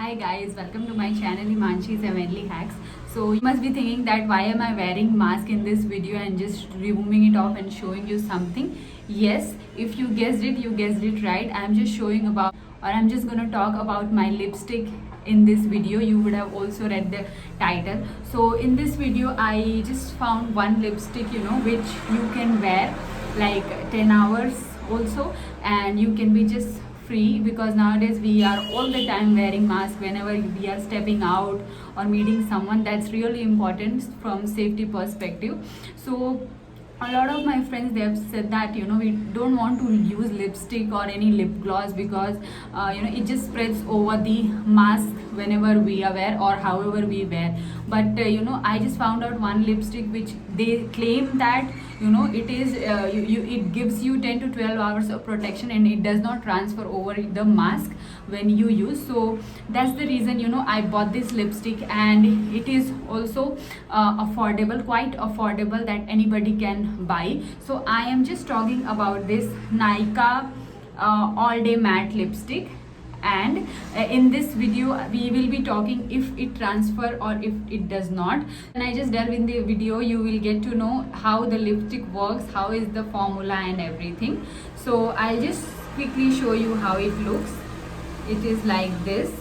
Hi guys, welcome to my channel Himanshi's Heavenly Hacks. So you must be thinking that why am I wearing mask in this video and just removing it off and showing you something. Yes, if you guessed it right. I'm just showing about, or I'm just gonna talk about my lipstick in this video. You would have also read the title. So in this video I just found one lipstick, which you can wear like 10 hours also, and you can be just free, because nowadays we are all the time wearing mask whenever we are stepping out or meeting someone. That's really important from safety perspective. So a lot of my friends, they have said that we don't want to use lipstick or any lip gloss because it just spreads over the mask whenever we are wear or however we wear. But I just found out one lipstick which they claim that it is it gives you 10 to 12 hours of protection and it does not transfer over the mask when you use. So that's the reason I bought this lipstick, and it is also affordable, quite affordable, that anybody can buy. So I am just talking about this Nykaa all day matte lipstick, and in this video we will be talking if it transfer or if it does not. And I just delve in the video, you will get to know how the lipstick works, how is the formula and everything. So I'll just quickly show you how it looks. It is like this.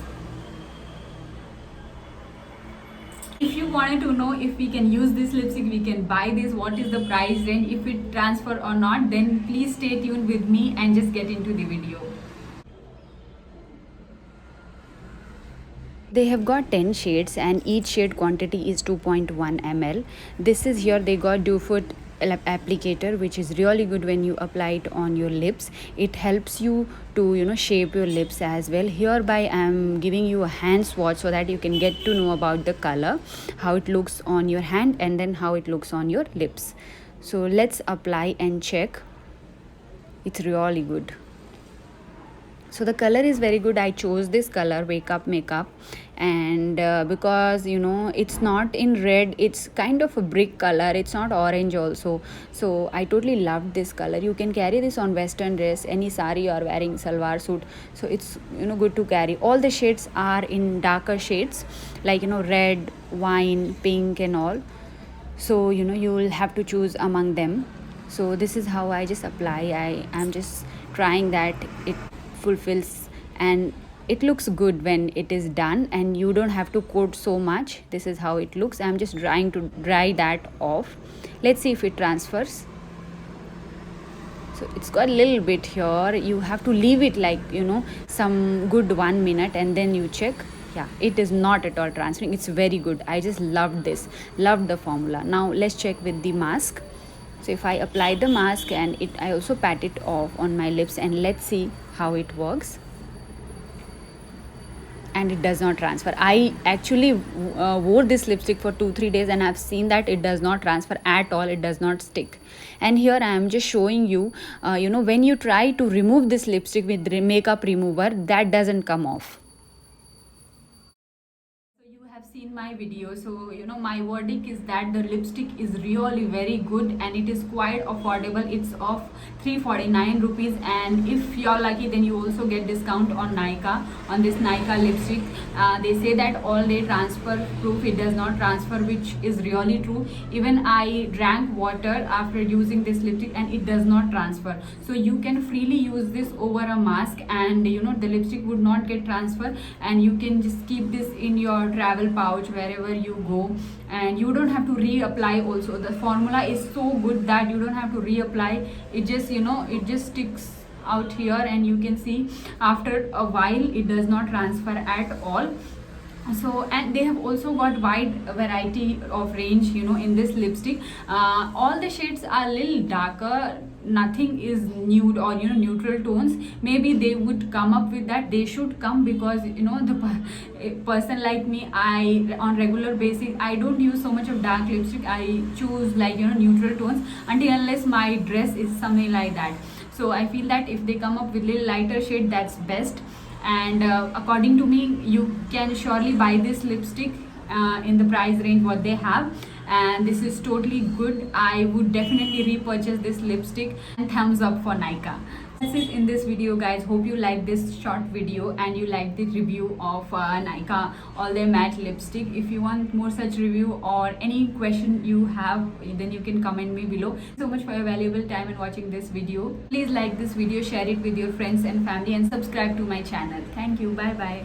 If you wanted to know if we can use this lipstick, we can buy this, what is the price range, if it transfer or not, then please stay tuned with me and just get into the video. They have got 10 shades and each shade quantity is 2.1 ml. This is here they got Dew Foot applicator, which is really good when you apply it on your lips. It helps you to shape your lips as well. Hereby I am giving you a hand swatch so that you can get to know about the color, how it looks on your hand and then how it looks on your lips. So let's apply and check. It's really good. So the color is very good. I chose this color, Wake Up Makeup, and because it's not in red, it's kind of a brick color, it's not orange also. So I totally loved this color. You can carry this on western dress, any sari or wearing salwar suit. So it's good to carry. All the shades are in darker shades like red, wine, pink and all. So you will have to choose among them. So this is how I just apply. I am just trying that it fulfills and it looks good when it is done, and you don't have to coat so much. This is how it looks. I'm just trying to dry that off. Let's see if it transfers. So it's got a little bit here. You have to leave it like some good 1 minute and then you check. Yeah, it is not at all transferring. It's very good. I just loved this, loved the formula. Now let's check with the mask. So if I apply the mask and I also pat it off on my lips, and let's see how it works. And it does not transfer. I actually wore this lipstick for 2-3 days and I've seen that it does not transfer at all. It does not stick. And here I am just showing you, when you try to remove this lipstick with makeup remover, that doesn't come off. Seen my video, so my verdict is that the lipstick is really very good and it is quite affordable. It's of 349 rupees, and if you're lucky then you also get discount on Nykaa, on this Nykaa lipstick. They say that all day transfer proof, it does not transfer, which is really true. Even I drank water after using this lipstick and it does not transfer. So you can freely use this over a mask, and the lipstick would not get transfer, and you can just keep this in your travel pouch wherever you go, and you don't have to reapply also. The formula is so good that you don't have to reapply. It just it just sticks out here, and you can see after a while it does not transfer at all. So, and they have also got wide variety of range in this lipstick. All the shades are a little darker, nothing is nude or neutral tones. Maybe they would come up with that. They should come, because a person like me, I on regular basis I don't use so much of dark lipstick. I choose like neutral tones until unless my dress is something like that. So I feel that if they come up with little lighter shade, that's best. And according to me, you can surely buy this lipstick in the price range what they have. and this is totally good. I would definitely repurchase this lipstick, and thumbs up for Nykaa. That's it in this video, guys. Hope you like this short video and you like the review of Nykaa All Day Matte Lipstick. If you want more such review or any question you have, then you can comment me below. So much for your valuable time in watching this video. Please like this video, share it with your friends and family, and subscribe to my channel. Thank you. Bye bye.